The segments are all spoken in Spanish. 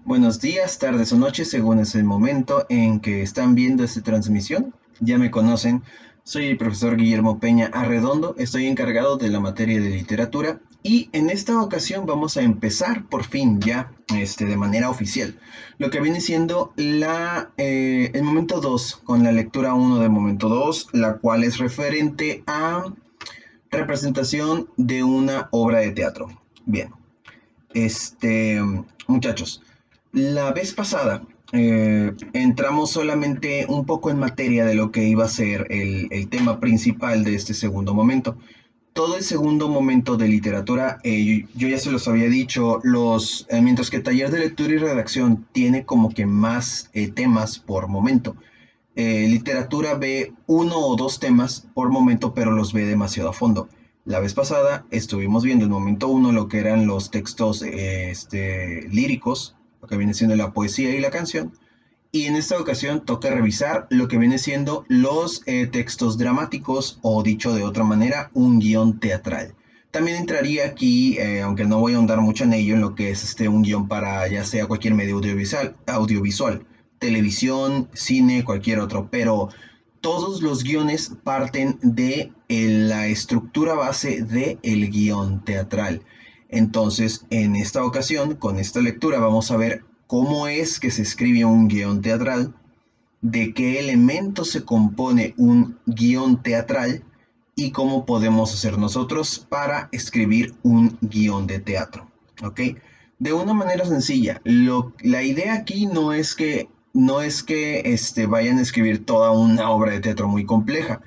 Buenos días, tardes o noches, según es el momento en que están viendo esta transmisión. Ya me conocen, soy el profesor Guillermo Peña Arredondo, estoy encargado de la materia de literatura y en esta ocasión vamos a empezar por fin ya de manera oficial lo que viene siendo el momento 2 con la lectura uno de momento 2, la cual es referente a representación de una obra de teatro. Bien, este, muchachos, la vez pasada entramos solamente un poco en materia de lo que iba a ser el tema principal de este segundo momento. Todo el segundo momento de literatura, yo ya se los había dicho, mientras que taller de lectura y redacción tiene como que más temas por momento. Literatura ve uno o dos temas por momento, pero los ve demasiado a fondo. La vez pasada estuvimos viendo en momento uno lo que eran los textos líricos, lo que viene siendo la poesía y la canción. Y en esta ocasión toca revisar lo que viene siendo los textos dramáticos o dicho de otra manera, un guión teatral. También entraría aquí, aunque no voy a ahondar mucho en ello, en lo que es un guión para ya sea cualquier medio audiovisual, televisión, cine, cualquier otro, pero todos los guiones parten de la estructura base del guión teatral. Entonces, en esta ocasión, con esta lectura, vamos a ver cómo es que se escribe un guión teatral, de qué elementos se compone un guión teatral y cómo podemos hacer nosotros para escribir un guión de teatro. ¿Ok? De una manera sencilla, la idea aquí no es que vayan a escribir toda una obra de teatro muy compleja.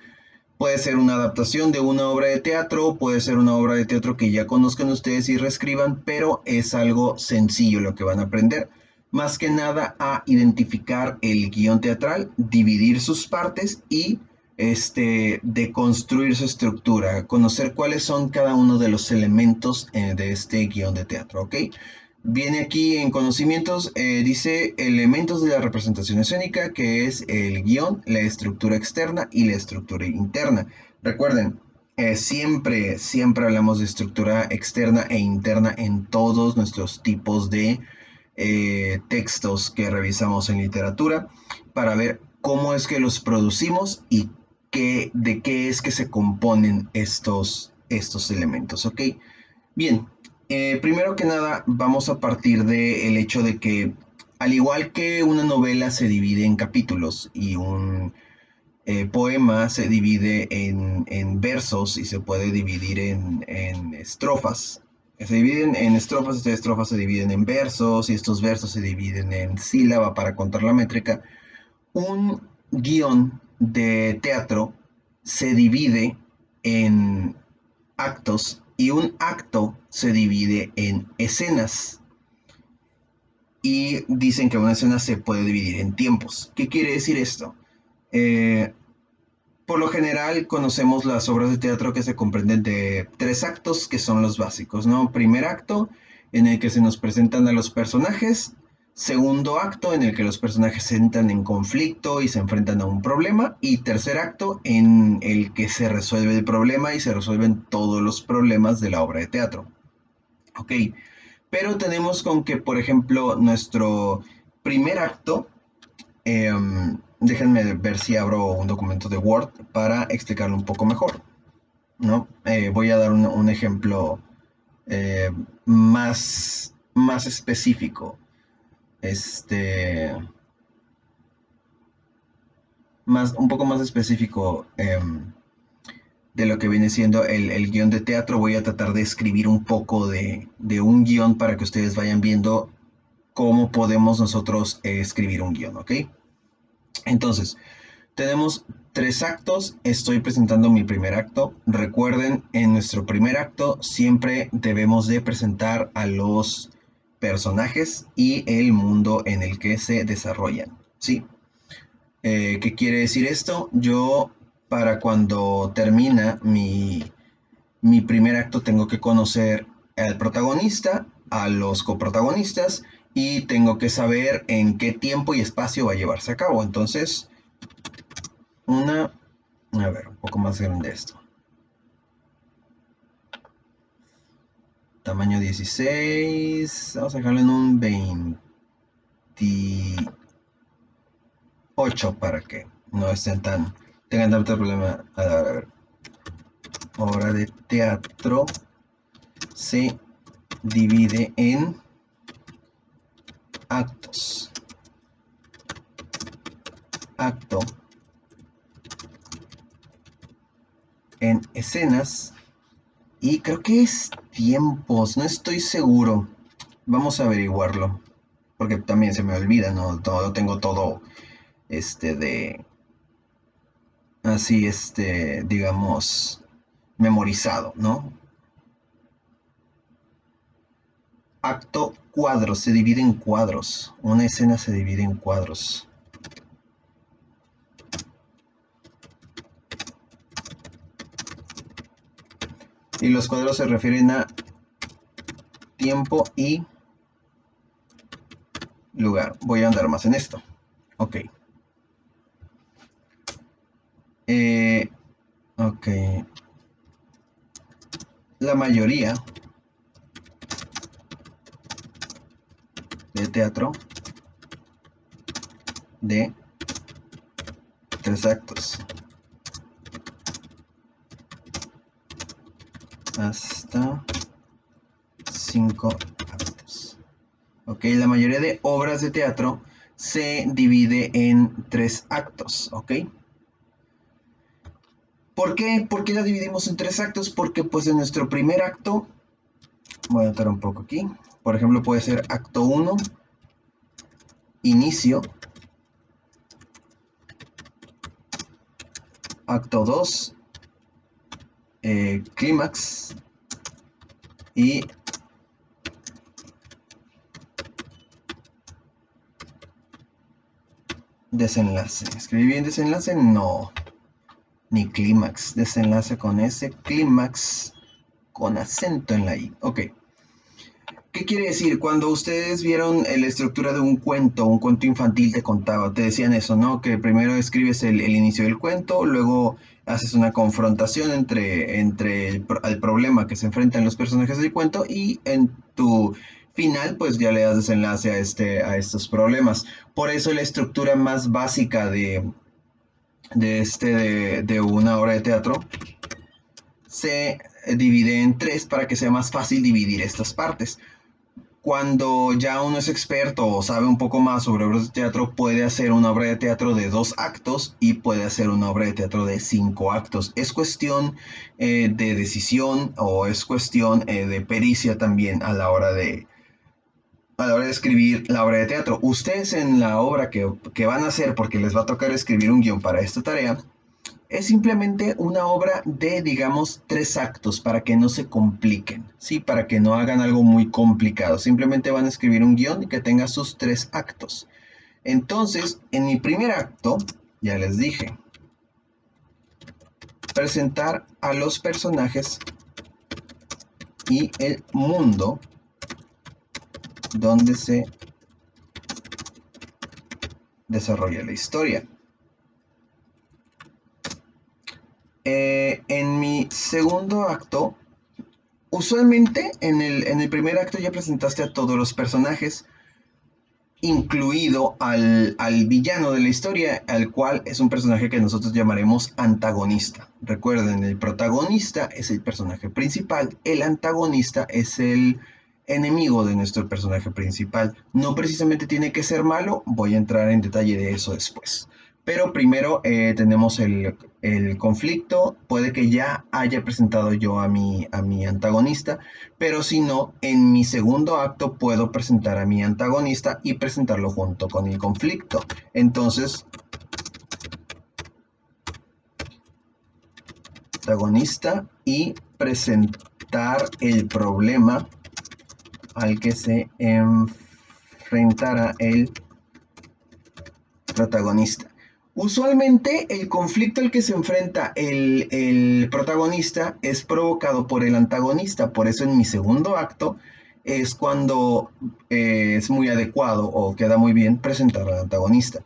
Puede ser una adaptación de una obra de teatro, puede ser una obra de teatro que ya conozcan ustedes y reescriban, pero es algo sencillo lo que van a aprender. Más que nada a identificar el guión teatral, dividir sus partes y deconstruir su estructura, conocer cuáles son cada uno de los elementos de este guión de teatro, ¿ok? Viene aquí en conocimientos, dice elementos de la representación escénica, que es el guión, la estructura externa y la estructura interna. Recuerden, siempre hablamos de estructura externa e interna en todos nuestros tipos de textos que revisamos en literatura para ver cómo es que los producimos y de qué es que se componen estos elementos, ¿ok? Bien, primero que nada vamos a partir del hecho de que al igual que una novela se divide en capítulos y un poema se divide en versos y se puede dividir en estrofas. Se dividen en estrofas, estas estrofas se dividen en versos y estos versos se dividen en sílaba para contar la métrica. Un guión de teatro se divide en actos y un acto se divide en escenas. Y dicen que una escena se puede dividir en tiempos. ¿Qué quiere decir esto? Eh, por lo general conocemos las obras de teatro que se comprenden de tres actos que son los básicos, ¿no? Primer acto en el que se nos presentan a los personajes, segundo acto en el que los personajes se entran en conflicto y se enfrentan a un problema y tercer acto en el que se resuelve el problema y se resuelven todos los problemas de la obra de teatro. Ok, pero tenemos con que, por ejemplo, nuestro primer acto, déjenme ver si abro un documento de Word para explicarlo un poco mejor, ¿no? Voy a dar un ejemplo eh, más específico, este, un poco más específico de lo que viene siendo el guión de teatro. Voy a tratar de escribir un poco de un guión para que ustedes vayan viendo cómo podemos nosotros escribir un guión, ¿ok? Entonces, tenemos tres actos, estoy presentando mi primer acto. Recuerden, en nuestro primer acto siempre debemos de presentar a los personajes y el mundo en el que se desarrollan, ¿sí? ¿Qué quiere decir esto? Yo, para cuando termina mi primer acto, tengo que conocer al protagonista, a los coprotagonistas y tengo que saber en qué tiempo y espacio va a llevarse a cabo. Entonces, a ver, un poco más grande esto. Tamaño 16, vamos a dejarlo en un 20. 8 para que no tengan tanto problema a la hora de ver. Obra de teatro se divide en actos. Acto en escenas y creo que es tiempos, no estoy seguro. Vamos a averiguarlo, porque también se me olvida, no tengo todo de así digamos memorizado, ¿no? Acto cuadro se divide en cuadros. Una escena se divide en cuadros. Y los cuadros se refieren a tiempo y lugar. Voy a andar más en esto. Ok. Ok. La mayoría de teatro de 3 actos. Hasta 5 actos. Ok, la mayoría de obras de teatro se divide en 3 actos. Ok. ¿Por qué? ¿Por qué la dividimos en 3 actos? Porque pues en nuestro primer acto, voy a anotar un poco aquí, por ejemplo puede ser acto 1, inicio, acto 2, clímax y desenlace. ¿Escribí bien desenlace? No, ni clímax. Desenlace con S, clímax con acento en la I. Ok. ¿Qué quiere decir? Cuando ustedes vieron la estructura de un cuento infantil te decían eso, ¿no? Que primero escribes el inicio del cuento, luego haces una confrontación entre el problema que se enfrentan los personajes del cuento y en tu final pues ya le das desenlace a estos problemas. Por eso la estructura más básica de una obra de teatro se divide en 3 para que sea más fácil dividir estas partes. Cuando ya uno es experto o sabe un poco más sobre obras de teatro, puede hacer una obra de teatro de 2 actos y puede hacer una obra de teatro de 5 actos. Es cuestión de decisión o es cuestión de pericia también a la hora de escribir la obra de teatro. Ustedes en la obra que van a hacer, porque les va a tocar escribir un guión para esta tarea, es simplemente una obra de, digamos, 3 actos para que no se compliquen, ¿sí? Para que no hagan algo muy complicado. Simplemente van a escribir un guión que tenga sus 3 actos. Entonces, en mi primer acto, ya les dije, presentar a los personajes y el mundo donde se desarrolla la historia. En mi segundo acto, usualmente en el primer acto ya presentaste a todos los personajes, incluido al villano de la historia, al cual es un personaje que nosotros llamaremos antagonista. Recuerden, el protagonista es el personaje principal, el antagonista es el enemigo de nuestro personaje principal. No precisamente tiene que ser malo, voy a entrar en detalle de eso después. Pero primero tenemos el conflicto. Puede que ya haya presentado yo a mi antagonista, pero si no, en mi segundo acto puedo presentar a mi antagonista y presentarlo junto con el conflicto. Entonces, antagonista y presentar el problema al que se enfrentará el protagonista. Usualmente el conflicto al que se enfrenta el protagonista es provocado por el antagonista, por eso en mi segundo acto es cuando es muy adecuado o queda muy bien presentar al antagonista.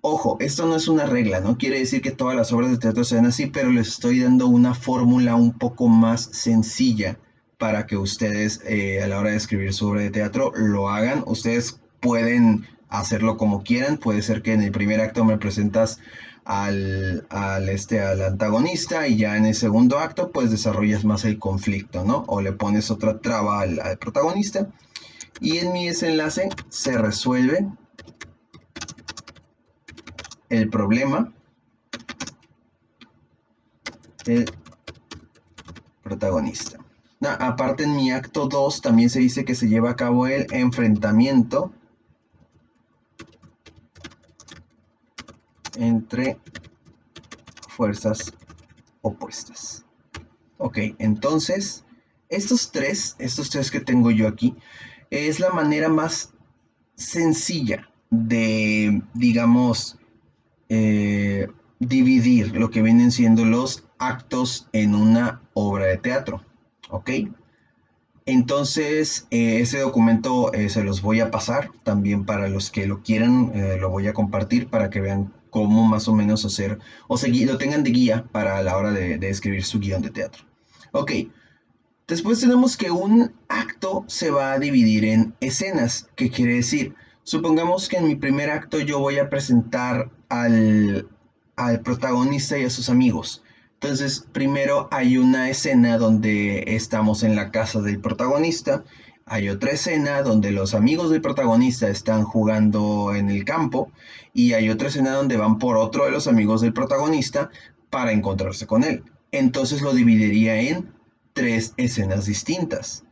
Ojo, esto no es una regla, no quiere decir que todas las obras de teatro sean así, pero les estoy dando una fórmula un poco más sencilla para que ustedes a la hora de escribir su obra de teatro lo hagan. Ustedes pueden hacerlo como quieran. Puede ser que en el primer acto me presentas al antagonista y ya en el segundo acto pues desarrollas más el conflicto, ¿no? O le pones otra traba al protagonista y en mi desenlace se resuelve el problema del protagonista. Aparte en mi acto 2 también se dice que se lleva a cabo el enfrentamiento entre fuerzas opuestas. Ok, entonces estos tres que tengo yo aquí es la manera más sencilla de, digamos, dividir lo que vienen siendo los actos en una obra de teatro. ¿Ok? Entonces, ese documento se los voy a pasar también para los que lo quieran, lo voy a compartir para que vean cómo más o menos hacer, o seguir, lo tengan de guía para la hora de escribir su guión de teatro. Ok, después tenemos que un acto se va a dividir en escenas. ¿Qué quiere decir? Supongamos que en mi primer acto yo voy a presentar al protagonista y a sus amigos. Entonces, primero hay una escena donde estamos en la casa del protagonista. Hay otra escena donde los amigos del protagonista están jugando en el campo. Y hay otra escena donde van por otro de los amigos del protagonista para encontrarse con él. Entonces lo dividiría en tres escenas distintas.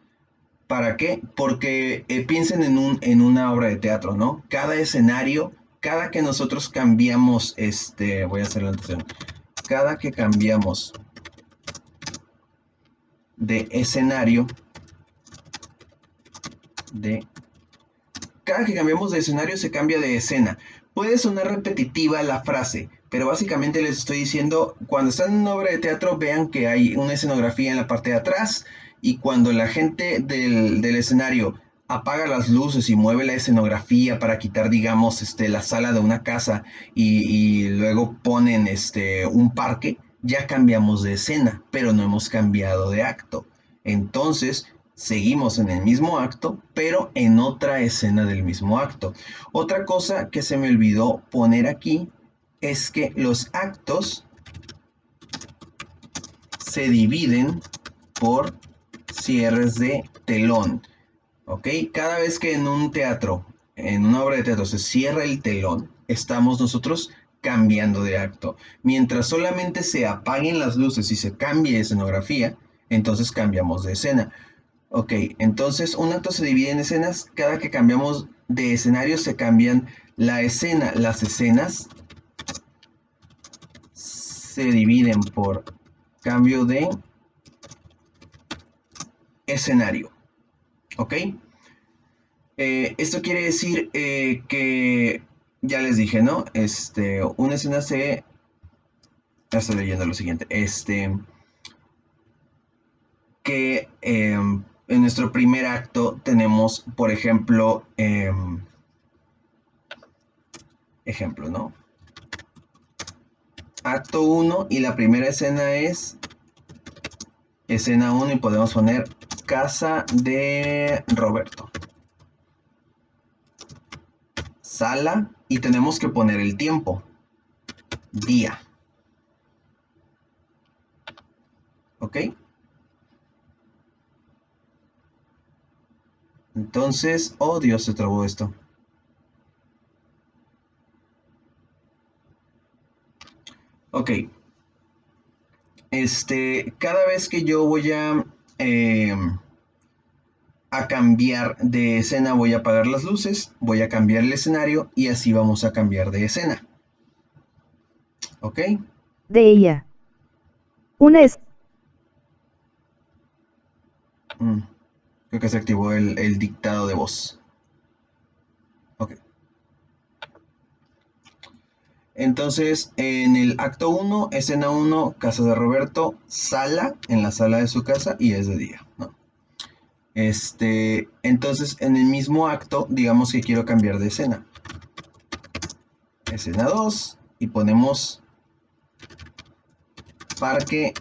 ¿Para qué? Porque piensen en una obra de teatro, ¿no? Cada escenario, cada que nosotros cambiamos, voy a hacer la anotación, cada que cambiamos de escenario, de cada que cambiamos de escenario se cambia de escena. Puede sonar repetitiva la frase, pero básicamente les estoy diciendo, cuando están en una obra de teatro, vean que hay una escenografía en la parte de atrás y cuando la gente del escenario apaga las luces y mueve la escenografía para quitar, digamos, la sala de una casa y luego ponen un parque, ya cambiamos de escena, pero no hemos cambiado de acto. Entonces, seguimos en el mismo acto, pero en otra escena del mismo acto. Otra cosa que se me olvidó poner aquí es que los actos se dividen por cierres de telón. ¿Ok? Cada vez que en un teatro, en una obra de teatro, se cierra el telón, estamos nosotros cambiando de acto. Mientras solamente se apaguen las luces y se cambie de escenografía, entonces cambiamos de escena. Ok, entonces un acto se divide en escenas. Cada que cambiamos de escenario se cambian la escena. Las escenas se dividen por cambio de escenario. Ok, esto quiere decir que ya les dije, ¿no? Una escena se... Ya estoy leyendo lo siguiente. Que en nuestro primer acto tenemos, por ejemplo, ¿no? Acto 1 y la primera escena es escena 1 y podemos poner casa de Roberto. Sala y tenemos que poner el tiempo. Día. ¿Ok? Entonces, oh Dios, se trabó esto. Ok. Cada vez que yo voy a cambiar de escena, voy a apagar las luces, voy a cambiar el escenario y así vamos a cambiar de escena. ¿Ok? De ella. Una es. Creo que se activó el dictado de voz. Ok. Entonces, en el acto 1, escena 1, casa de Roberto, sala, en la sala de su casa y es de día, ¿no? Entonces, en el mismo acto, digamos que quiero cambiar de escena. Escena 2 y ponemos parque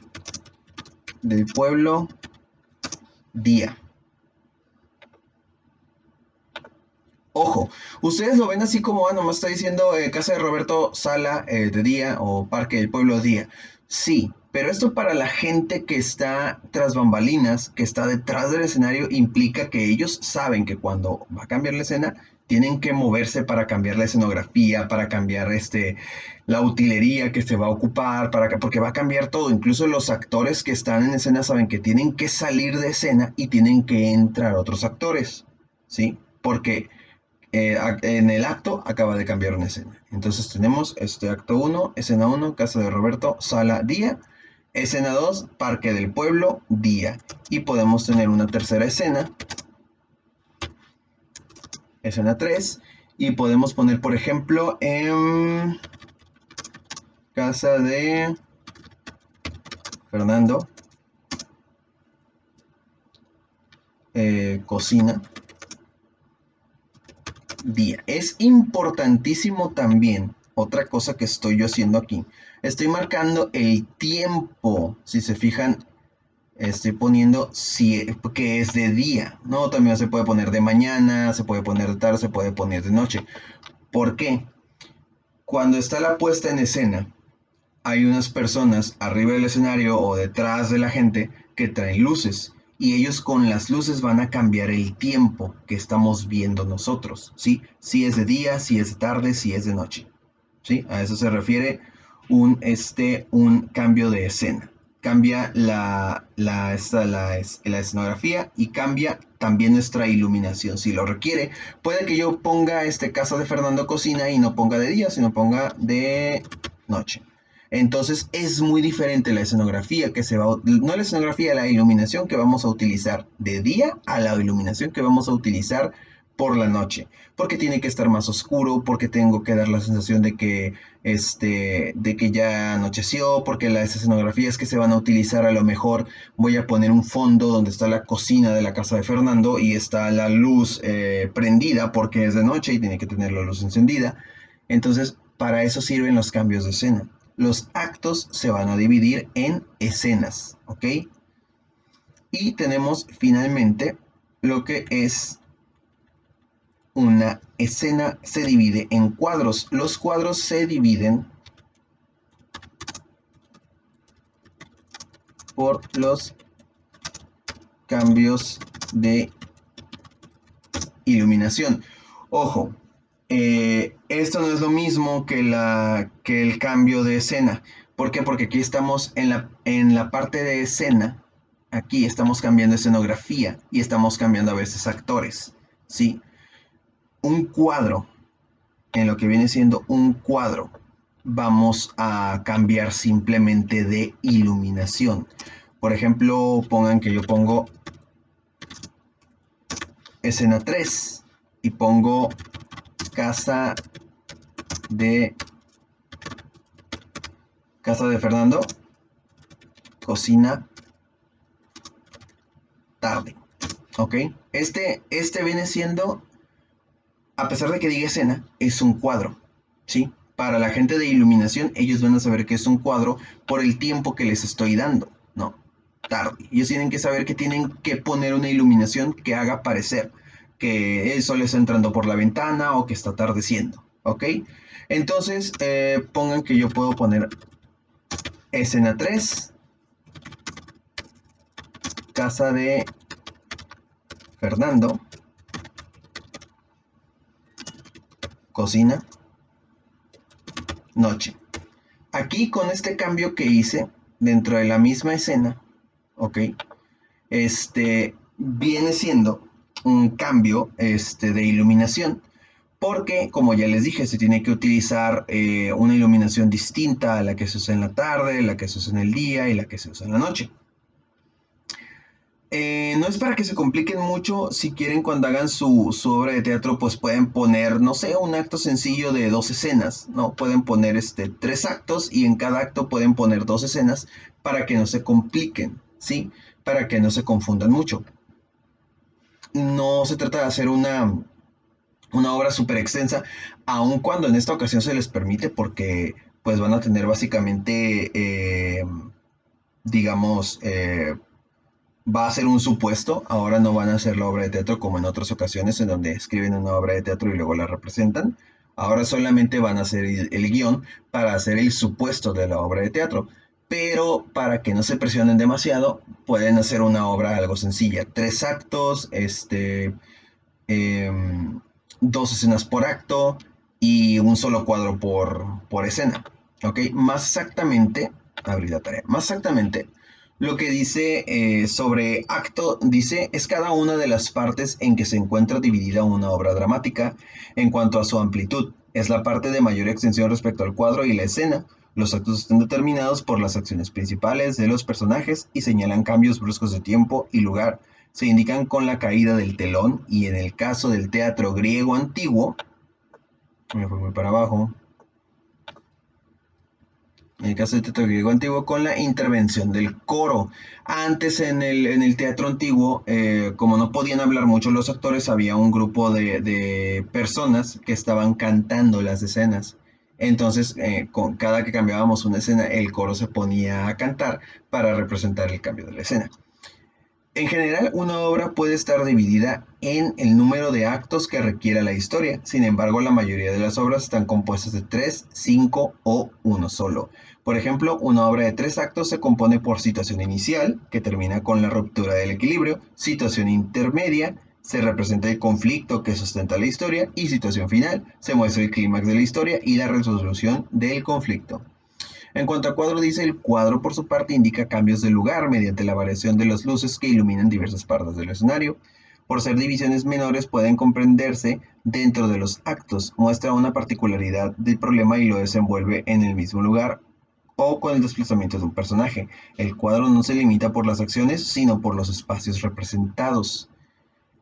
del pueblo, día. Ojo, ustedes lo ven así como, nomás está diciendo Casa de Roberto Sala de día o Parque del Pueblo día. Sí, pero esto para la gente que está tras bambalinas, que está detrás del escenario, implica que ellos saben que cuando va a cambiar la escena, tienen que moverse para cambiar la escenografía, para cambiar la utilería que se va a ocupar, porque va a cambiar todo. Incluso los actores que están en escena saben que tienen que salir de escena y tienen que entrar otros actores, ¿sí? Porque en el acto acaba de cambiar una escena. Entonces tenemos acto uno, escena uno, Casa de Roberto, sala, día. Escena 2, Parque del Pueblo, día. Y podemos tener una tercera escena, escena 3. Y podemos poner, por ejemplo, en Casa de Fernando, cocina, día. Es importantísimo también, otra cosa que estoy yo haciendo aquí, estoy marcando el tiempo. Si se fijan, estoy poniendo si, que es de día, ¿no? También se puede poner de mañana, se puede poner de tarde, se puede poner de noche. ¿Por qué? Cuando está la puesta en escena, hay unas personas arriba del escenario o detrás de la gente que traen luces y ellos con las luces van a cambiar el tiempo que estamos viendo nosotros, ¿sí? Si es de día, si es de tarde, si es de noche, ¿sí? A eso se refiere un cambio de escena. Cambia la escenografía y cambia también nuestra iluminación si lo requiere. Puede que yo ponga Casa de Fernando Cocina y no ponga de día, sino ponga de noche. Entonces es muy diferente la escenografía que se va, no la escenografía, la iluminación que vamos a utilizar de día a la iluminación que vamos a utilizar por la noche, porque tiene que estar más oscuro, porque tengo que dar la sensación de que ya anocheció, porque las escenografías que se van a utilizar a lo mejor voy a poner un fondo donde está la cocina de la casa de Fernando y está la luz prendida porque es de noche y tiene que tener la luz encendida. Entonces, para eso sirven los cambios de escena. Los actos se van a dividir en escenas, ¿ok? Y tenemos finalmente lo que es una escena se divide en cuadros. Los cuadros se dividen por los cambios de iluminación. Ojo, esto no es lo mismo que el cambio de escena. ¿Por qué? Porque aquí estamos en la parte de escena. Aquí estamos cambiando escenografía y estamos cambiando a veces actores, ¿sí? Un cuadro, en lo que viene siendo un cuadro, vamos a cambiar simplemente de iluminación. Por ejemplo, pongan que yo pongo escena 3 y pongo casa de Fernando, cocina, tarde. ¿Ok? Viene siendo, a pesar de que diga escena, es un cuadro. ¿Sí? Para la gente de iluminación, ellos van a saber que es un cuadro por el tiempo que les estoy dando. No, tarde. Ellos tienen que saber que tienen que poner una iluminación que haga parecer que el sol está entrando por la ventana o que está atardeciendo. ¿Ok? Entonces, pongan que yo puedo poner escena 3, casa de Fernando, cocina, noche. Aquí con este cambio que hice dentro de la misma escena, ¿ok? Viene siendo un cambio de iluminación, porque como ya les dije, se tiene que utilizar una iluminación distinta a la que se usa en la tarde, la que se usa en el día y la que se usa en la noche. No es para que se compliquen mucho. Si quieren, cuando hagan su obra de teatro, pues pueden poner, no sé, un acto sencillo de 2 escenas, ¿no? Pueden poner 3 actos y en cada acto pueden poner 2 escenas para que no se compliquen, ¿sí? Para que no se confundan mucho. No se trata de hacer una obra súper extensa, aun cuando en esta ocasión se les permite, porque pues van a tener básicamente, digamos, va a ser un supuesto, ahora no van a hacer la obra de teatro como en otras ocasiones en donde escriben una obra de teatro y luego la representan. Ahora solamente van a hacer el guión para hacer el supuesto de la obra de teatro. Pero para que no se presionen demasiado, pueden hacer una obra algo sencilla. 3 actos, em, 2 escenas por acto y un solo cuadro por escena. ¿Ok? Más exactamente, abrir la tarea. Más exactamente, lo que dice sobre acto, dice, es cada una de las partes en que se encuentra dividida una obra dramática en cuanto a su amplitud. Es la parte de mayor extensión respecto al cuadro y la escena. Los actos están determinados por las acciones principales de los personajes y señalan cambios bruscos de tiempo y lugar. Se indican con la caída del telón y en el caso del teatro griego antiguo, me fui muy para abajo, en el caso del teatro griego antiguo, con la intervención del coro. Antes en el teatro antiguo, como no podían hablar mucho los actores, había un grupo de personas que estaban cantando las escenas. Entonces, cada que cambiábamos una escena, el coro se ponía a cantar para representar el cambio de la escena. En general, una obra puede estar dividida en el número de actos que requiera la historia. Sin embargo, la mayoría de las obras están compuestas de 3, 5 o uno solo. Por ejemplo, una obra de 3 actos se compone por situación inicial, que termina con la ruptura del equilibrio, situación intermedia, se representa el conflicto que sustenta la historia, y situación final, se muestra el clímax de la historia y la resolución del conflicto. En cuanto a cuadro, dice, el cuadro por su parte indica cambios de lugar mediante la variación de las luces que iluminan diversas partes del escenario. Por ser divisiones menores pueden comprenderse dentro de los actos, muestra una particularidad del problema y lo desenvuelve en el mismo lugar o con el desplazamiento de un personaje. El cuadro no se limita por las acciones, sino por los espacios representados.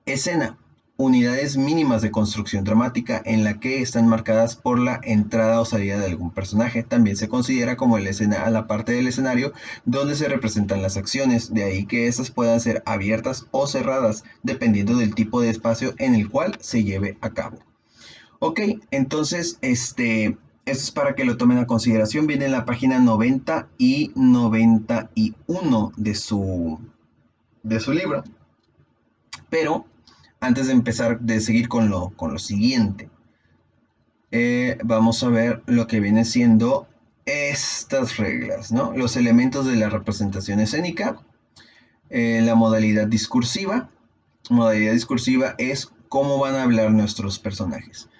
Escena: unidades mínimas de construcción dramática en la que están marcadas por la entrada o salida de algún personaje. También se considera como la escena a la parte del escenario donde se representan las acciones, de ahí que estas puedan ser abiertas o cerradas, dependiendo del tipo de espacio en el cual se lleve a cabo. Ok, entonces, esto es para que lo tomen a consideración. Viene en la página 90 y 91 de su libro. Pero antes de empezar, de seguir con lo siguiente, vamos a ver lo que viene siendo estas reglas, ¿no? Los elementos de la representación escénica, la modalidad discursiva. Modalidad discursiva es cómo van a hablar nuestros personajes.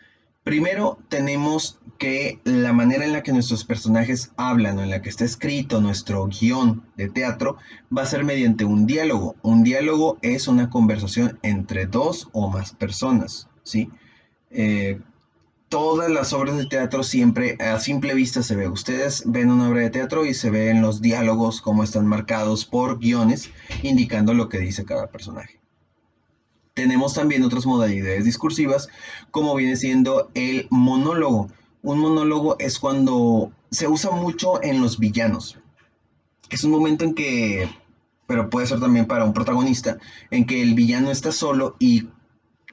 Primero tenemos que la manera en la que nuestros personajes hablan o en la que está escrito nuestro guión de teatro va a ser mediante un diálogo. Un diálogo es una conversación entre dos o más personas, ¿sí? Eh, Todas las obras de teatro siempre a simple vista se ve. Ustedes ven una obra de teatro y se ven los diálogos como están marcados por guiones indicando lo que dice cada personaje. Tenemos también otras modalidades discursivas, como viene siendo el monólogo. Un monólogo es cuando se usa mucho en los villanos. Es un momento en que, pero puede ser también para un protagonista, en que el villano está solo y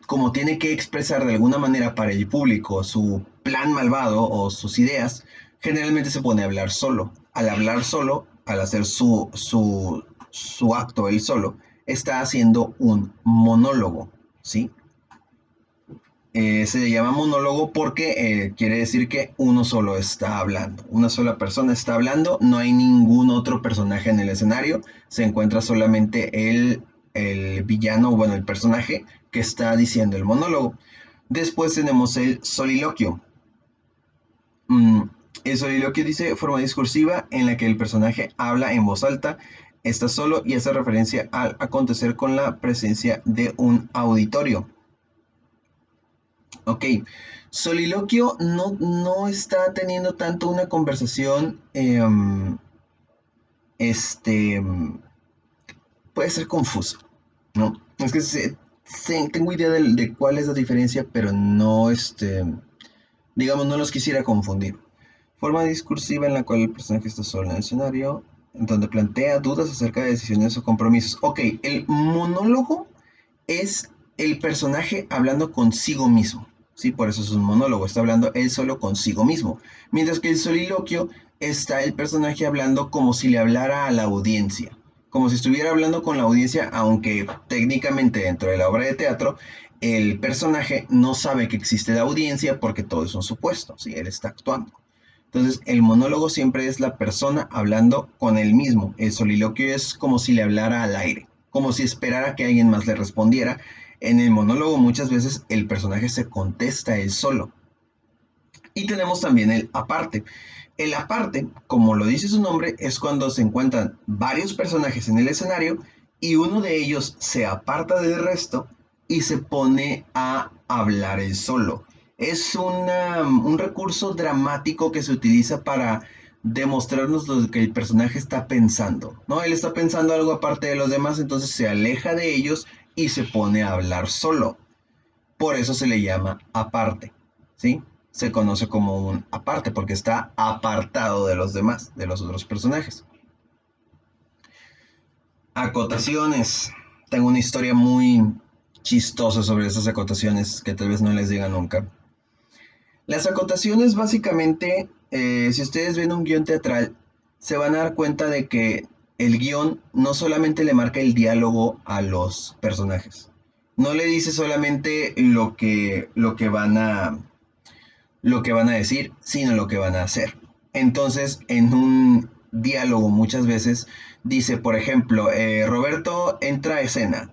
como tiene que expresar de alguna manera para el público su plan malvado o sus ideas, generalmente se pone a hablar solo. Al hablar solo, al hacer su acto él solo, está haciendo un monólogo, ¿sí? Se le llama monólogo porque quiere decir que uno solo está hablando, una sola persona está hablando, no hay ningún otro personaje en el escenario, se encuentra solamente el villano, bueno, el personaje que está diciendo el monólogo. Después tenemos el soliloquio. Mm, el soliloquio dice forma discursiva en la que el personaje habla en voz alta, está solo y hace referencia al acontecer con la presencia de un auditorio. Ok, soliloquio no está teniendo tanto una conversación, este, puede ser confuso, ¿no? Es que tengo idea de cuál es la diferencia, pero no, digamos, no los quisiera confundir. Forma discursiva en la cual el personaje está solo en el escenario, donde plantea dudas acerca de decisiones o compromisos. Ok, el monólogo es el personaje hablando consigo mismo. Sí, por eso es un monólogo, está hablando él solo consigo mismo. Mientras que el soliloquio está el personaje hablando como si le hablara a la audiencia, como si estuviera hablando con la audiencia, aunque técnicamente dentro de la obra de teatro el personaje no sabe que existe la audiencia porque todo es un supuesto, ¿sí? Él está actuando. Entonces, el monólogo siempre es la persona hablando con él mismo. El soliloquio es como si le hablara al aire, como si esperara que alguien más le respondiera. En el monólogo muchas veces el personaje se contesta él solo. Y tenemos también el aparte. El aparte, como lo dice su nombre, es cuando se encuentran varios personajes en el escenario y uno de ellos se aparta del resto y se pone a hablar él solo. Es un recurso dramático que se utiliza para demostrarnos lo que el personaje está pensando, ¿no? Él está pensando algo aparte de los demás, entonces se aleja de ellos y se pone a hablar solo. Por eso se le llama aparte, ¿sí? Se conoce como un aparte porque está apartado de los demás, de los otros personajes. Acotaciones. Tengo una historia muy chistosa sobre esas acotaciones que tal vez no les diga nunca. Las acotaciones básicamente, si ustedes ven un guión teatral, se van a dar cuenta de que el guión no solamente le marca el diálogo a los personajes, no le dice solamente lo que van a decir, sino lo que van a hacer. Entonces, en un diálogo muchas veces dice, por ejemplo, Roberto entra a escena,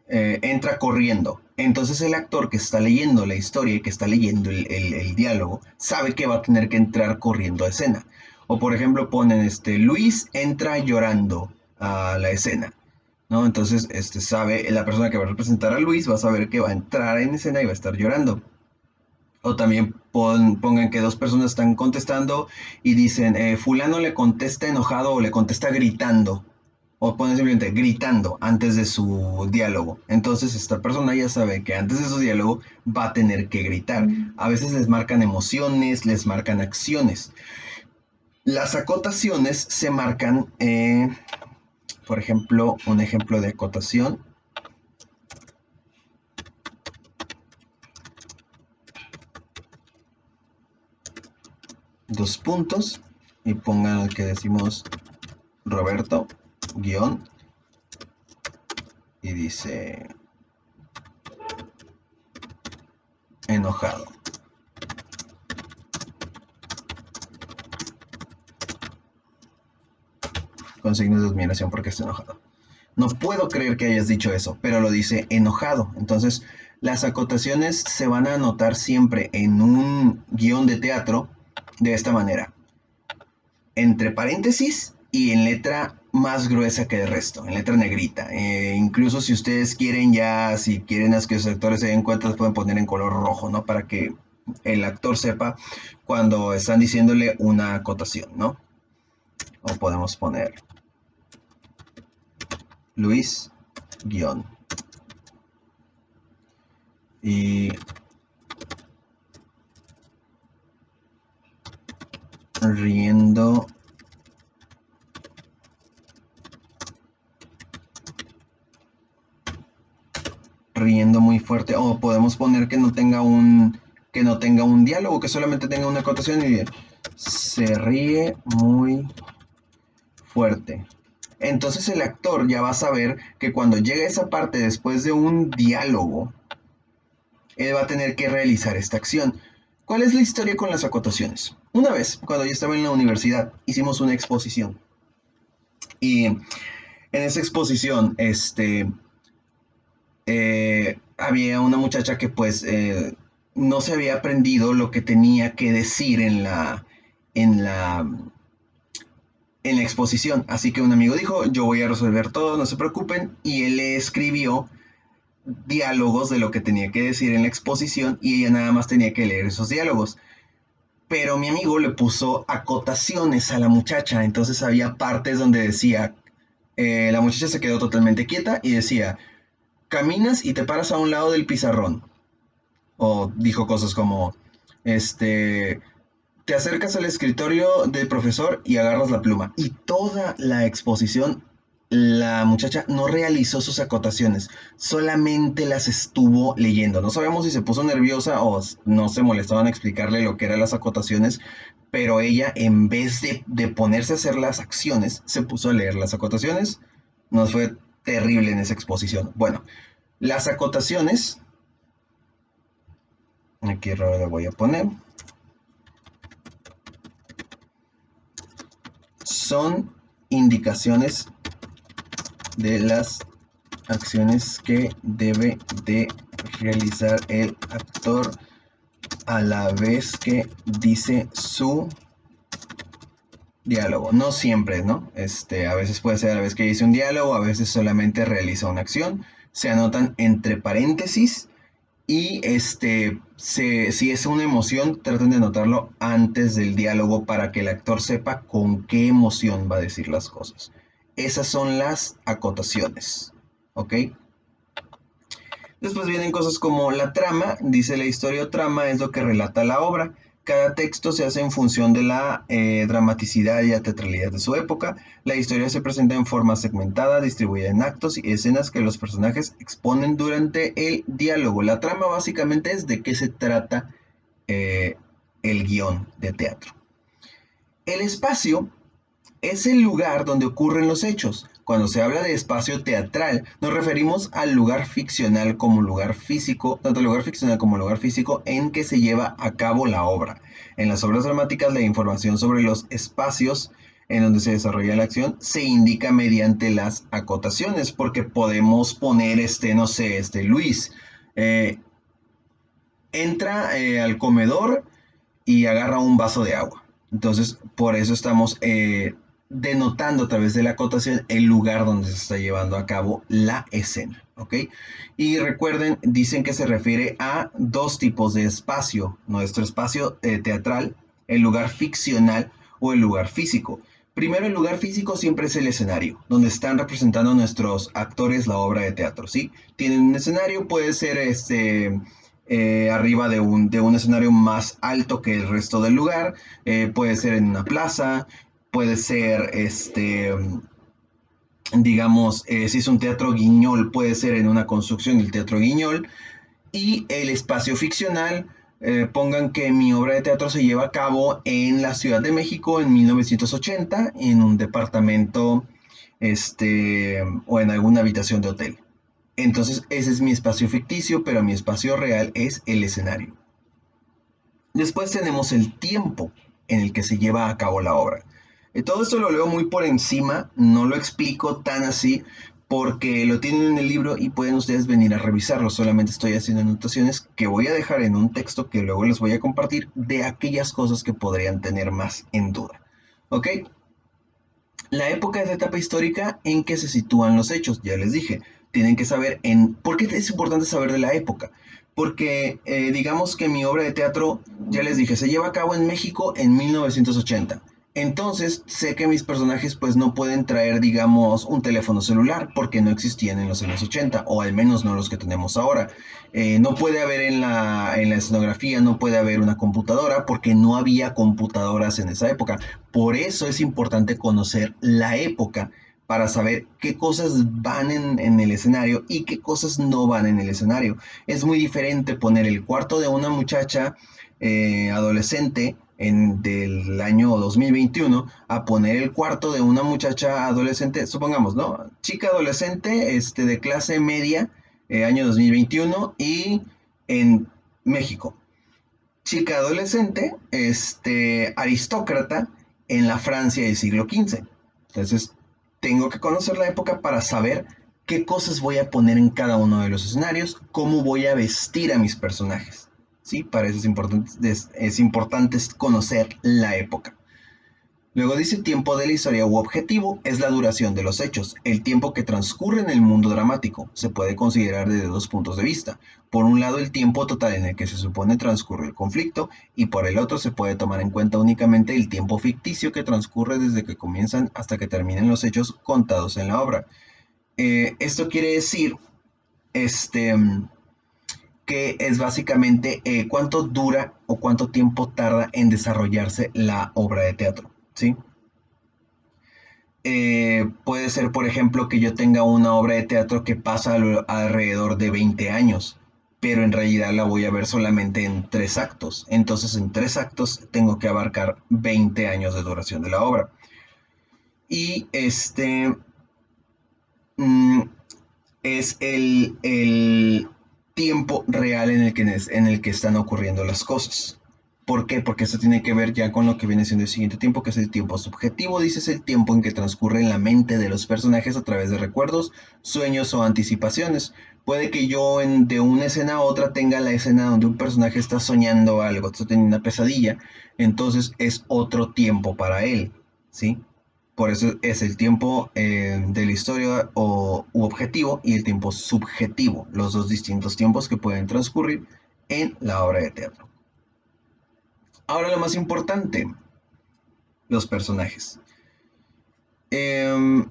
entra corriendo. Entonces el actor que está leyendo la historia y que está leyendo el diálogo sabe que va a tener que entrar corriendo a escena. O por ejemplo ponen, Luis entra llorando a la escena, ¿no? Entonces, sabe, la persona que va a representar a Luis va a saber que va a entrar en escena y va a estar llorando. O también pongan que dos personas están contestando y dicen, fulano le contesta enojado o le contesta gritando. O ponen simplemente gritando antes de su diálogo. Entonces esta persona ya sabe que antes de su diálogo va a tener que gritar. A veces les marcan emociones, les marcan acciones. Las acotaciones se marcan, por ejemplo, un ejemplo de acotación. Dos puntos y pongan el que decimos Roberto, guión, y dice enojado. Con signos de admiración porque está enojado. No puedo creer que hayas dicho eso, pero lo dice enojado. Entonces, las acotaciones se van a anotar siempre en un guión de teatro de esta manera. Entre paréntesis y en letra más gruesa que el resto, en letra negrita. Incluso si ustedes quieren ya, si quieren que los actores se den cuenta, los pueden poner en color rojo, ¿no? Para que el actor sepa cuando están diciéndole una acotación, ¿no? O podemos poner Luis, guión. Y riendo muy fuerte, o podemos poner que no tenga un diálogo, que solamente tenga una acotación y se ríe muy fuerte. Entonces el actor ya va a saber que cuando llega a esa parte después de un diálogo, él va a tener que realizar esta acción. ¿Cuál es la historia con las acotaciones? Una vez, cuando yo estaba en la universidad, hicimos una exposición. Y en esa exposición, había una muchacha que pues no se había aprendido lo que tenía que decir en la, en la exposición. Así que un amigo dijo, yo voy a resolver todo, no se preocupen. Y él le escribió diálogos de lo que tenía que decir en la exposición y ella nada más tenía que leer esos diálogos. Pero mi amigo le puso acotaciones a la muchacha, entonces había partes donde decía, la muchacha se quedó totalmente quieta y decía, caminas y te paras a un lado del pizarrón. O dijo cosas como, te acercas al escritorio del profesor y agarras la pluma. Y toda la exposición, la muchacha no realizó sus acotaciones, solamente las estuvo leyendo. No sabemos si se puso nerviosa o no se molestaba en explicarle lo que eran las acotaciones, pero ella, en vez de ponerse a hacer las acciones, se puso a leer las acotaciones, Nos fue terrible en esa exposición. Bueno, las acotaciones, aquí ahora le voy a poner, son indicaciones de las acciones que debe de realizar el actor a la vez que dice su diálogo. No siempre, ¿no? A veces puede ser a la vez que dice un diálogo, a veces solamente realiza una acción. Se anotan entre paréntesis y si es una emoción, traten de anotarlo antes del diálogo para que el actor sepa con qué emoción va a decir las cosas. Esas son las acotaciones, ¿ok? Después vienen cosas como la trama, dice la historia o trama es lo que relata la obra. Cada texto se hace en función de la dramaticidad y la teatralidad de su época. La historia se presenta en forma segmentada, distribuida en actos y escenas que los personajes exponen durante el diálogo. La trama básicamente es de qué se trata eh, el guión de teatro. El espacio es el lugar donde ocurren los hechos. Cuando se habla de espacio teatral, nos referimos al lugar ficcional como lugar físico, tanto el lugar ficcional como el lugar físico en que se lleva a cabo la obra. En las obras dramáticas, la información sobre los espacios en donde se desarrolla la acción se indica mediante las acotaciones, porque podemos poner, no sé, Luis eh, entra al comedor y agarra un vaso de agua. Entonces, por eso estamos denotando a través de la acotación el lugar donde se está llevando a cabo la escena, ¿ok? Y recuerden, dicen que se refiere a dos tipos de espacio, nuestro espacio teatral, el lugar ficcional o el lugar físico. Primero, el lugar físico siempre es el escenario, donde están representando nuestros actores la obra de teatro, ¿sí? Tienen un escenario, puede ser arriba de un escenario más alto que el resto del lugar, puede ser en una plaza, puede ser, digamos, si es un teatro guiñol, puede ser en una construcción del teatro guiñol, y el espacio ficcional, pongan que mi obra de teatro se lleva a cabo en la Ciudad de México en 1980, en un departamento, o en alguna habitación de hotel. Entonces, ese es mi espacio ficticio, pero mi espacio real es el escenario. Después tenemos el tiempo en el que se lleva a cabo la obra. Todo esto lo leo muy por encima, no lo explico tan así, porque lo tienen en el libro y pueden ustedes venir a revisarlo. Solamente estoy haciendo anotaciones que voy a dejar en un texto que luego les voy a compartir de aquellas cosas que podrían tener más en duda. ¿Ok? La época es la etapa histórica en que se sitúan los hechos, ya les dije. Tienen que saber ¿Por qué es importante saber de la época? Porque digamos que mi obra de teatro, ya les dije, se lleva a cabo en México en 1980. Entonces sé que mis personajes pues no pueden traer, digamos, un teléfono celular porque no existían en los años 80, o al menos no los que tenemos ahora. No puede haber en la escenografía, no puede haber una computadora porque no había computadoras en esa época. Por eso es importante conocer la época para saber qué cosas van en el escenario y qué cosas no van en el escenario. Es muy diferente poner el cuarto de una muchacha adolescente del año 2021 a poner el cuarto de una muchacha adolescente, supongamos, ¿no? Chica adolescente de clase media, año 2021 y en México. Chica adolescente, aristócrata en la Francia del siglo XV. Entonces, tengo que conocer la época para saber qué cosas voy a poner en cada uno de los escenarios, cómo voy a vestir a mis personajes. ¿Sí? Para eso es importante conocer la época. Luego dice tiempo de la historia u objetivo es la duración de los hechos, el tiempo que transcurre en el mundo dramático. Se puede considerar desde dos puntos de vista. Por un lado, el tiempo total en el que se supone transcurre el conflicto, y por el otro se puede tomar en cuenta únicamente el tiempo ficticio que transcurre desde que comienzan hasta que terminen los hechos contados en la obra. Esto quiere decir que es básicamente cuánto dura o cuánto tiempo tarda en desarrollarse la obra de teatro, ¿sí? Puede ser, por ejemplo, que yo tenga una obra de teatro que pasa alrededor de 20 años, pero en realidad la voy a ver solamente en 3 actos. Entonces, en 3 actos tengo que abarcar 20 años de duración de la obra. Y mm, es el tiempo real en el que están ocurriendo las cosas. ¿Por qué? Porque eso tiene que ver ya con lo que viene siendo el siguiente tiempo, que es el tiempo subjetivo. Dice es el tiempo en que transcurre en la mente de los personajes a través de recuerdos, sueños o anticipaciones. Puede que yo de una escena a otra tenga la escena donde un personaje está soñando algo, está teniendo una pesadilla, entonces es otro tiempo para él, ¿sí? Por eso es el tiempo de la historia u objetivo y el tiempo subjetivo, los dos distintos tiempos que pueden transcurrir en la obra de teatro. Ahora lo más importante, los personajes. Eh,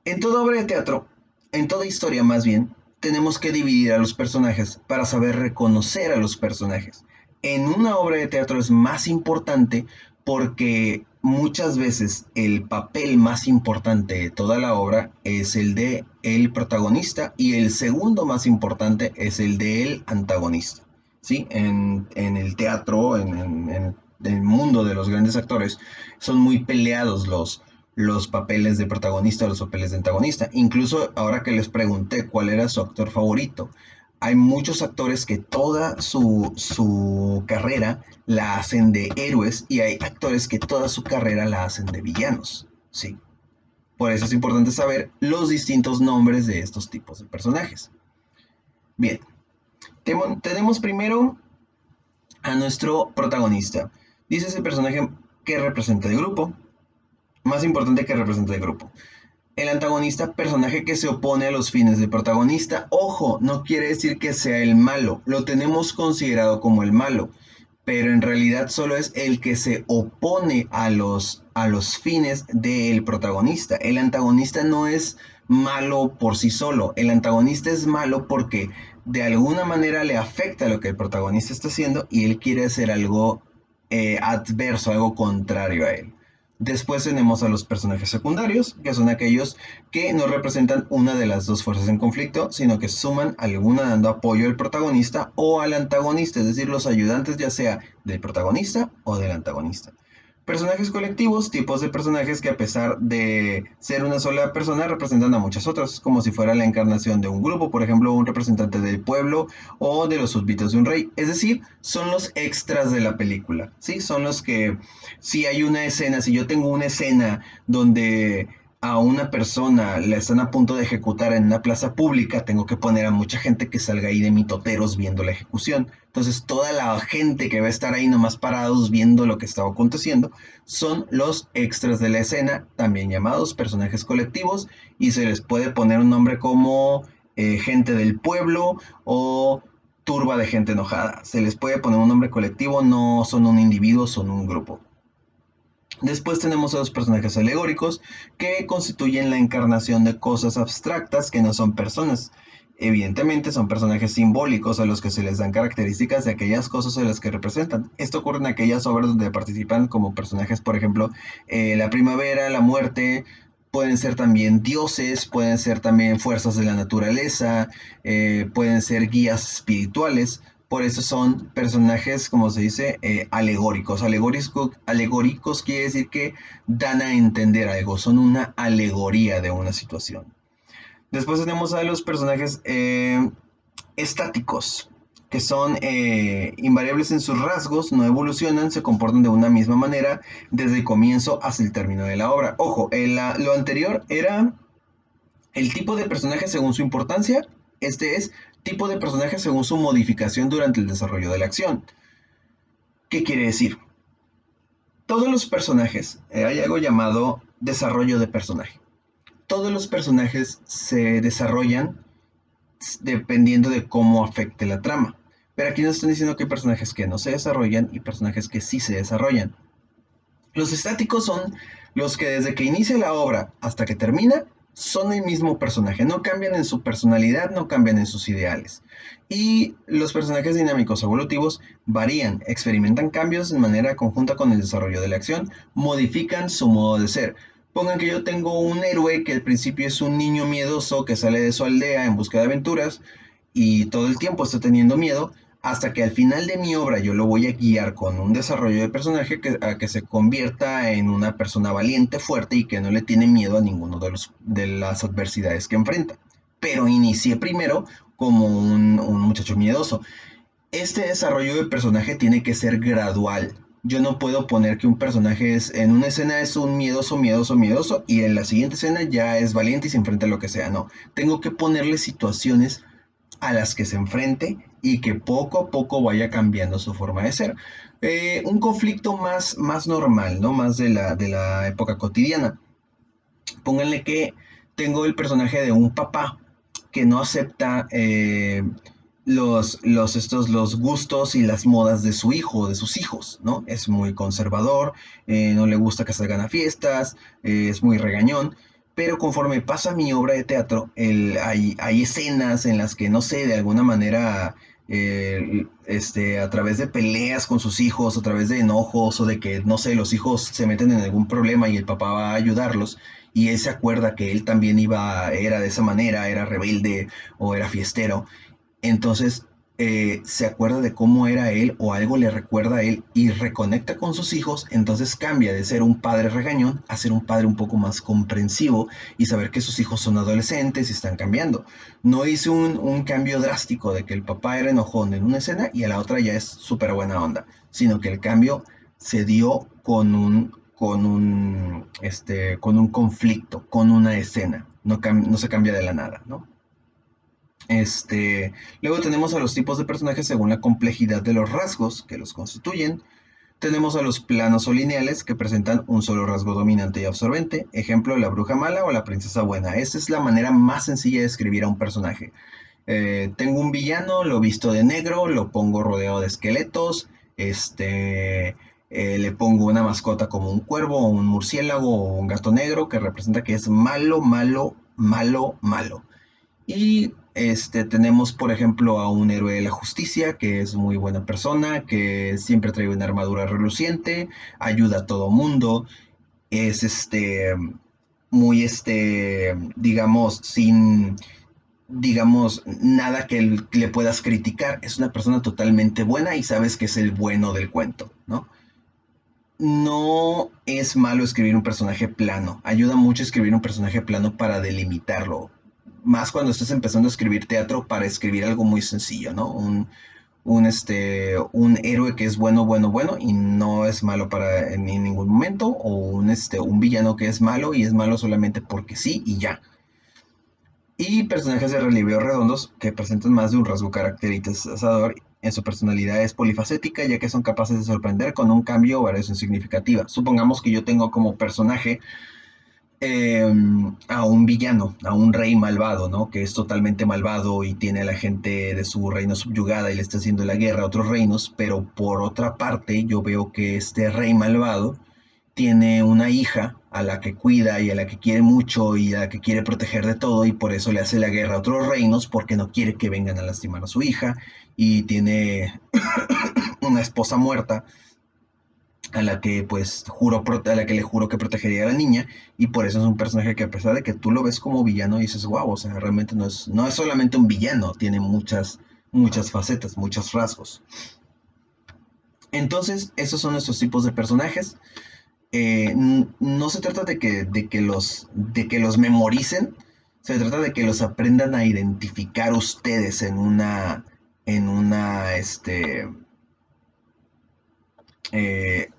en toda obra de teatro, en toda historia más bien, tenemos que dividir a los personajes para saber reconocer a los personajes. En una obra de teatro es más importante porque muchas veces el papel más importante de toda la obra es el de el protagonista y el segundo más importante es el de el antagonista. ¿Sí? En el teatro, en el mundo de los grandes actores, son muy peleados los papeles de protagonista o los papeles de antagonista. Incluso ahora que les pregunté cuál era su actor favorito, hay muchos actores que toda su carrera la hacen de héroes y hay actores que toda su carrera la hacen de villanos. Sí. Por eso es importante saber los distintos nombres de estos tipos de personajes. Bien, tenemos primero a nuestro protagonista. Dice ese personaje que representa el grupo, más importante que representa el grupo. El antagonista, personaje que se opone a los fines del protagonista. Ojo, no quiere decir que sea el malo, lo tenemos considerado como el malo, pero en realidad solo es el que se opone a los fines del protagonista. El antagonista no es malo por sí solo, el antagonista es malo porque de alguna manera le afecta lo que el protagonista está haciendo y él quiere hacer algo adverso, algo contrario a él. Después tenemos a los personajes secundarios, que son aquellos que no representan una de las dos fuerzas en conflicto, sino que suman alguna dando apoyo al protagonista o al antagonista, es decir, los ayudantes ya sea del protagonista o del antagonista. Personajes colectivos, tipos de personajes que a pesar de ser una sola persona representan a muchas otras, como si fuera la encarnación de un grupo, por ejemplo, un representante del pueblo o de los súbditos de un rey. Es decir, son los extras de la película, ¿sí? Son los que, si hay una escena, si yo tengo una escena donde a una persona la están a punto de ejecutar en una plaza pública, tengo que poner a mucha gente que salga ahí de mitoteros viendo la ejecución. Entonces, toda la gente que va a estar ahí nomás parados viendo lo que estaba aconteciendo son los extras de la escena, también llamados personajes colectivos, y se les puede poner un nombre como gente del pueblo o turba de gente enojada. Se les puede poner un nombre colectivo, no son un individuo, son un grupo. Después tenemos a los personajes alegóricos que constituyen la encarnación de cosas abstractas que no son personas. Evidentemente son personajes simbólicos a los que se les dan características de aquellas cosas a las que representan. Esto ocurre en aquellas obras donde participan como personajes, por ejemplo, la primavera, la muerte, pueden ser también dioses, pueden ser también fuerzas de la naturaleza, pueden ser guías espirituales. Por eso son personajes, como se dice, alegóricos. Alegóricos quiere decir que dan a entender algo, son una alegoría de una situación. Después tenemos a los personajes estáticos, que son invariables en sus rasgos, no evolucionan, se comportan de una misma manera desde el comienzo hasta el término de la obra. Ojo, lo anterior era el tipo de personaje según su importancia. Este es tipo de personaje según su modificación durante el desarrollo de la acción. ¿Qué quiere decir? Todos los personajes, hay algo llamado desarrollo de personaje. Todos los personajes se desarrollan dependiendo de cómo afecte la trama. Pero aquí nos están diciendo que hay personajes que no se desarrollan y personajes que sí se desarrollan. Los estáticos son los que desde que inicia la obra hasta que termina son el mismo personaje, no cambian en su personalidad, no cambian en sus ideales. Y los personajes dinámicos evolutivos varían, experimentan cambios de manera conjunta con el desarrollo de la acción, modifican su modo de ser. Pongan que yo tengo un héroe que al principio es un niño miedoso que sale de su aldea en busca de aventuras y todo el tiempo está teniendo miedo, hasta que al final de mi obra yo lo voy a guiar con un desarrollo de personaje a que se convierta en una persona valiente, fuerte y que no le tiene miedo a ninguno de las adversidades que enfrenta. Pero inicié primero como un muchacho miedoso. Este desarrollo de personaje tiene que ser gradual. Yo no puedo poner que un personaje en una escena es un miedoso, miedoso, miedoso y en la siguiente escena ya es valiente y se enfrenta a lo que sea. No, tengo que ponerle situaciones a las que se enfrente y que poco a poco vaya cambiando su forma de ser. Un conflicto más normal, ¿no? Más de la época cotidiana. Pónganle que tengo el personaje de un papá que no acepta los gustos y las modas de su hijo, de sus hijos, ¿no? Es muy conservador, no le gusta que salgan a fiestas, es muy regañón, pero conforme pasa mi obra de teatro, hay escenas en las que, no sé, de alguna manera, a través de peleas con sus hijos, a través de enojos o de que, no sé, los hijos se meten en algún problema y el papá va a ayudarlos y él se acuerda que él también era de esa manera, era rebelde o era fiestero. Entonces se acuerda de cómo era él o algo le recuerda a él y reconecta con sus hijos, entonces cambia de ser un padre regañón a ser un padre un poco más comprensivo y saber que sus hijos son adolescentes y están cambiando. No hice un cambio drástico de que el papá era enojón en una escena y a la otra ya es súper buena onda, sino que el cambio se dio con un conflicto, con una escena. No se cambia de la nada, ¿no? Luego tenemos a los tipos de personajes según la complejidad de los rasgos que los constituyen. Tenemos a los planos o lineales que presentan un solo rasgo dominante y absorbente. Ejemplo, la bruja mala o la princesa buena. Esa es la manera más sencilla de escribir a un personaje. Tengo un villano, lo visto de negro, lo pongo rodeado de esqueletos, le pongo una mascota como un cuervo o un murciélago o un gato negro que representa que es malo, malo, malo, malo. Y tenemos, por ejemplo, a un héroe de la justicia que es muy buena persona, que siempre trae una armadura reluciente, ayuda a todo mundo, es muy digamos, sin, digamos, nada que le puedas criticar. Es una persona totalmente buena y sabes que es el bueno del cuento, ¿no? No es malo escribir un personaje plano. Ayuda mucho escribir un personaje plano para delimitarlo. Más cuando estés empezando a escribir teatro para escribir algo muy sencillo, ¿no? Un héroe que es bueno, bueno, bueno y no es malo en ningún momento. O un villano que es malo y es malo solamente porque sí y ya. Y personajes de relieve redondos que presentan más de un rasgo caracterizador en su personalidad es polifacética, ya que son capaces de sorprender con un cambio o variación significativa. Supongamos que yo tengo como personaje a un villano, a un rey malvado, ¿no? Que es totalmente malvado y tiene a la gente de su reino subyugada y le está haciendo la guerra a otros reinos, pero por otra parte yo veo que este rey malvado tiene una hija a la que cuida y a la que quiere mucho y a la que quiere proteger de todo y por eso le hace la guerra a otros reinos porque no quiere que vengan a lastimar a su hija y tiene una esposa muerta a la que pues a la que le juró que protegería a la niña y por eso es un personaje que a pesar de que tú lo ves como villano dices wow, o sea, realmente no es solamente un villano, tiene muchas facetas, muchos rasgos. Entonces, esos son nuestros tipos de personajes. No se trata de que los memoricen, se trata de que los aprendan a identificar ustedes en una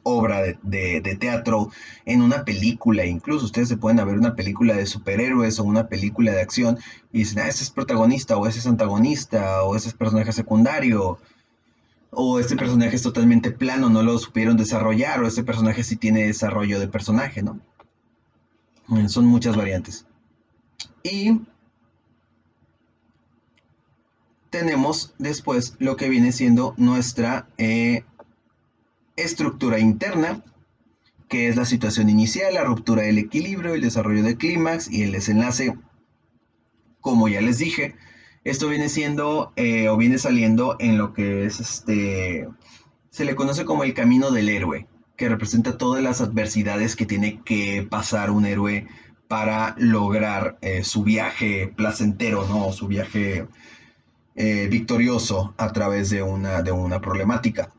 obra de teatro, en una película, incluso ustedes se pueden ver una película de superhéroes o una película de acción y dicen, ese es protagonista o ese es antagonista o ese es personaje secundario o este personaje es totalmente plano, no lo supieron desarrollar, o este personaje sí tiene desarrollo de personaje, ¿no? Son muchas variantes. Y tenemos después lo que viene siendo nuestra estructura interna, que es la situación inicial, la ruptura del equilibrio, el desarrollo del clímax y el desenlace. Como ya les dije, esto viene siendo o viene saliendo en lo que es se le conoce como el camino del héroe, que representa todas las adversidades que tiene que pasar un héroe para lograr su viaje placentero, ¿no? Su viaje victorioso a través de una problemática.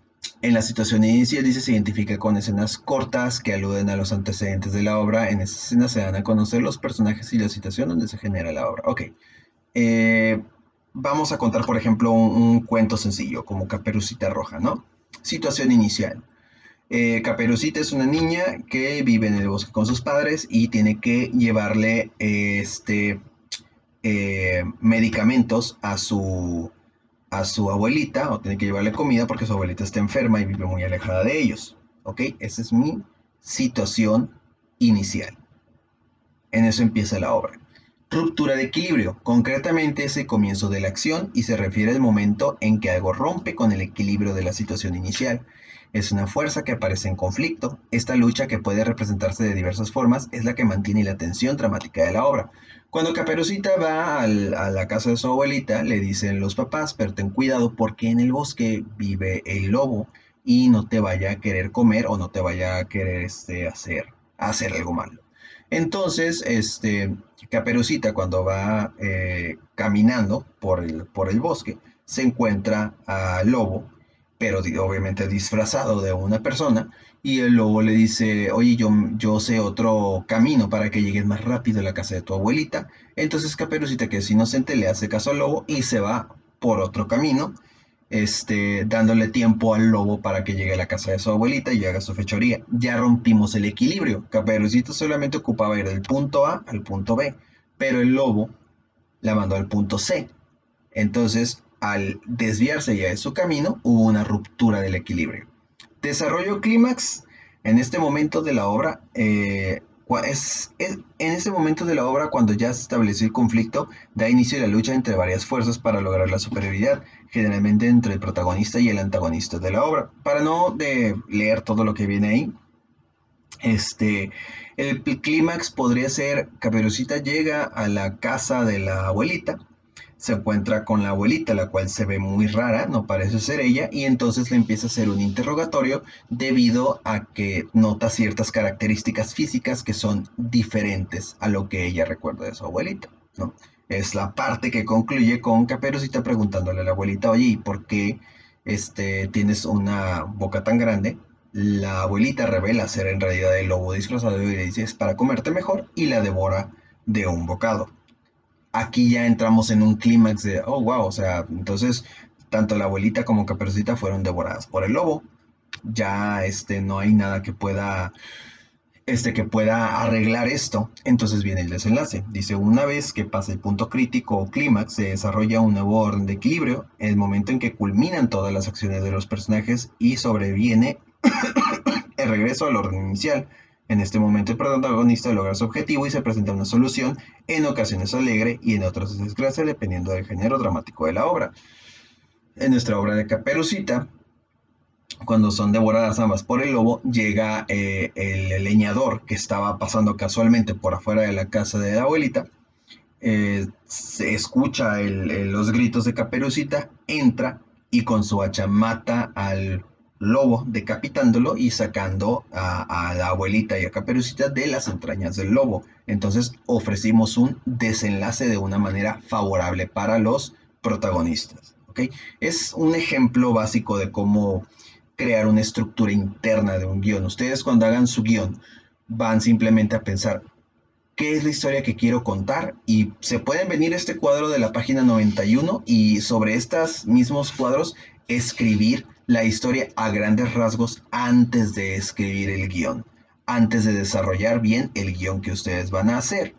En la situación inicial dice se identifica con escenas cortas que aluden a los antecedentes de la obra. En esa escena se dan a conocer los personajes y la situación donde se genera la obra. Ok. Eh, Vamos a contar, por ejemplo, un cuento sencillo, como Caperucita Roja, ¿no? Situación inicial. Caperucita es una niña que vive en el bosque con sus padres y tiene que llevarle medicamentos a su abuelita, o tiene que llevarle comida porque su abuelita está enferma y vive muy alejada de ellos. ¿Ok? Esa es mi situación inicial. En eso empieza la obra. Ruptura de equilibrio. Concretamente es el comienzo de la acción y se refiere al momento en que algo rompe con el equilibrio de la situación inicial. Es una fuerza que aparece en conflicto. Esta lucha, que puede representarse de diversas formas, es la que mantiene la tensión dramática de la obra. Cuando Caperucita va a la casa de su abuelita, le dicen los papás, pero ten cuidado porque en el bosque vive el lobo y no te vaya a querer comer o no te vaya a querer hacer algo malo. Entonces, Caperucita, cuando va caminando por el bosque, se encuentra al lobo, pero obviamente disfrazado de una persona, y el lobo le dice, oye, yo sé otro camino para que llegues más rápido a la casa de tu abuelita. Entonces Caperucita, que es inocente, le hace caso al lobo y se va por otro camino, dándole tiempo al lobo para que llegue a la casa de su abuelita y haga su fechoría. Ya rompimos el equilibrio. Caperucita solamente ocupaba ir del punto A al punto B, pero el lobo la mandó al punto C. Entonces, al desviarse ya de su camino, hubo una ruptura del equilibrio. Desarrollo clímax. En este momento de la obra, en este momento de la obra, cuando ya se estableció el conflicto, da inicio a la lucha entre varias fuerzas para lograr la superioridad, generalmente entre el protagonista y el antagonista de la obra. Para no leer todo lo que viene ahí, este, el clímax podría ser: Caperucita llega a la casa de la abuelita, se encuentra con la abuelita, la cual se ve muy rara, no parece ser ella, y entonces le empieza a hacer un interrogatorio debido a que nota ciertas características físicas que son diferentes a lo que ella recuerda de su abuelita, ¿no? Es la parte que concluye con Caperucita preguntándole a la abuelita, oye, ¿y por qué tienes una boca tan grande? La abuelita revela ser en realidad el lobo disfrazado y le dice, es para comerte mejor, y la devora de un bocado. Aquí ya entramos en un clímax de, oh, wow, o sea, entonces tanto la abuelita como Caperucita fueron devoradas por el lobo. Ya no hay nada que pueda arreglar esto. Entonces viene el desenlace. Dice, una vez que pasa el punto crítico o clímax, se desarrolla un nuevo orden de equilibrio, el momento en que culminan todas las acciones de los personajes y sobreviene el regreso al orden inicial. En este momento el protagonista logra su objetivo y se presenta una solución, en ocasiones alegre y en otras desgracia, dependiendo del género dramático de la obra. En nuestra obra de Caperucita, cuando son devoradas ambas por el lobo, llega el leñador que estaba pasando casualmente por afuera de la casa de la abuelita, se escucha los gritos de Caperucita, entra y con su hacha mata al lobo, decapitándolo y sacando a la abuelita y a Caperucita de las entrañas del lobo. Entonces ofrecimos un desenlace de una manera favorable para los protagonistas. ¿Okay? Es un ejemplo básico de cómo crear una estructura interna de un guión. Ustedes, cuando hagan su guión, van simplemente a pensar qué es la historia que quiero contar, y se pueden venir a este cuadro de la página 91 y sobre estos mismos cuadros escribir la historia a grandes rasgos antes de escribir el guión, antes de desarrollar bien el guión que ustedes van a hacer,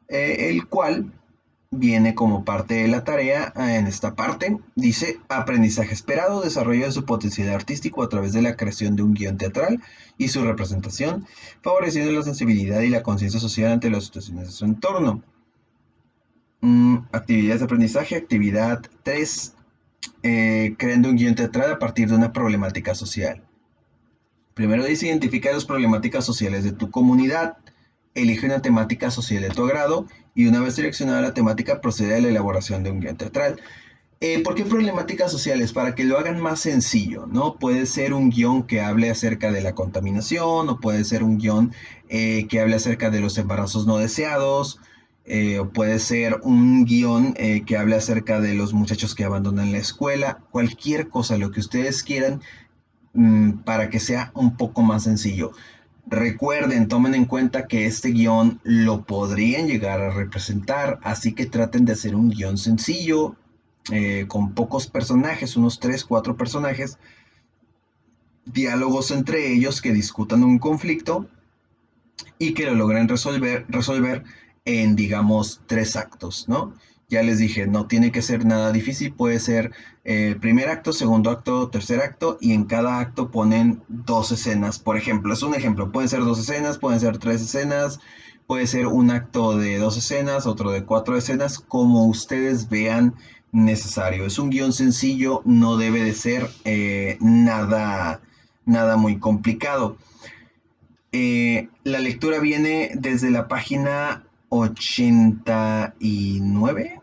el cual viene como parte de la tarea. En esta parte dice: aprendizaje esperado, desarrollo de su potencial artístico a través de la creación de un guión teatral y su representación, favoreciendo la sensibilidad y la conciencia social ante las situaciones de su entorno. Actividades de aprendizaje. Actividad 3. Creando un guión teatral a partir de una problemática social. Primero dice: identifica las problemáticas sociales de tu comunidad. Elige una temática social de tu agrado y, una vez seleccionada la temática, procede a la elaboración de un guión teatral. ¿Por qué problemáticas sociales? Para que lo hagan más sencillo, ¿no? Puede ser un guión que hable acerca de la contaminación, o puede ser un guión que hable acerca de los embarazos no deseados. o puede ser un guión que hable acerca de los muchachos que abandonan la escuela, cualquier cosa, lo que ustedes quieran, para que sea un poco más sencillo. Recuerden, tomen en cuenta que este guión lo podrían llegar a representar, así que traten de hacer un guión sencillo, con pocos personajes, unos 3 4 personajes, diálogos entre ellos que discutan un conflicto y que lo logren resolver en, digamos, 3 actos, ¿no? Ya les dije, no tiene que ser nada difícil, puede ser primer acto, segundo acto, tercer acto, y en cada acto ponen 2 escenas. Por ejemplo, es un ejemplo, pueden ser 2 escenas, pueden ser 3 escenas, puede ser un acto de 2 escenas, otro de 4 escenas, como ustedes vean necesario. Es un guión sencillo, no debe de ser nada muy complicado. La lectura viene desde la página 89,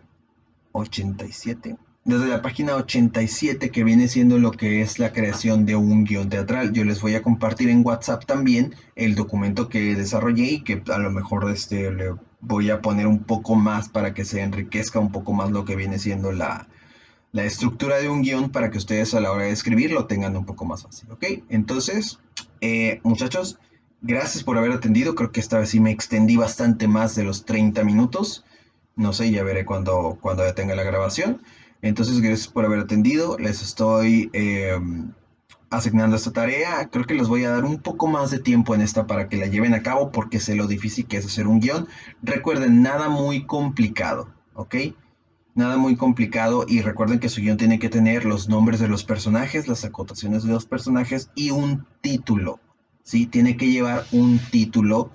87. Desde la página 87, que viene siendo lo que es la creación de un guión teatral. Yo les voy a compartir en WhatsApp también el documento que desarrollé y que a lo mejor le voy a poner un poco más para que se enriquezca un poco más lo que viene siendo la estructura de un guión, para que ustedes a la hora de escribir lo tengan un poco más fácil, ¿ok? Entonces, muchachos, gracias por haber atendido. Creo que esta vez sí me extendí bastante más de los 30 minutos. No sé, ya veré cuando ya tenga la grabación. Entonces, gracias por haber atendido. Les estoy asignando esta tarea. Creo que les voy a dar un poco más de tiempo en esta para que la lleven a cabo, porque sé lo difícil que es hacer un guión. Recuerden, nada muy complicado, ¿ok? Nada muy complicado, y recuerden que su guión tiene que tener los nombres de los personajes, las acotaciones de los personajes y un título, ¿sí? Tiene que llevar un título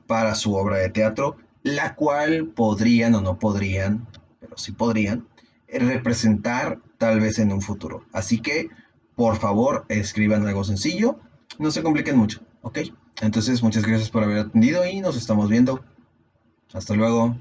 para su obra de teatro, la cual podrían o no podrían, pero sí podrían, representar tal vez en un futuro. Así que, por favor, escriban algo sencillo, no se compliquen mucho, ¿ok? Entonces, muchas gracias por haber atendido y nos estamos viendo. Hasta luego.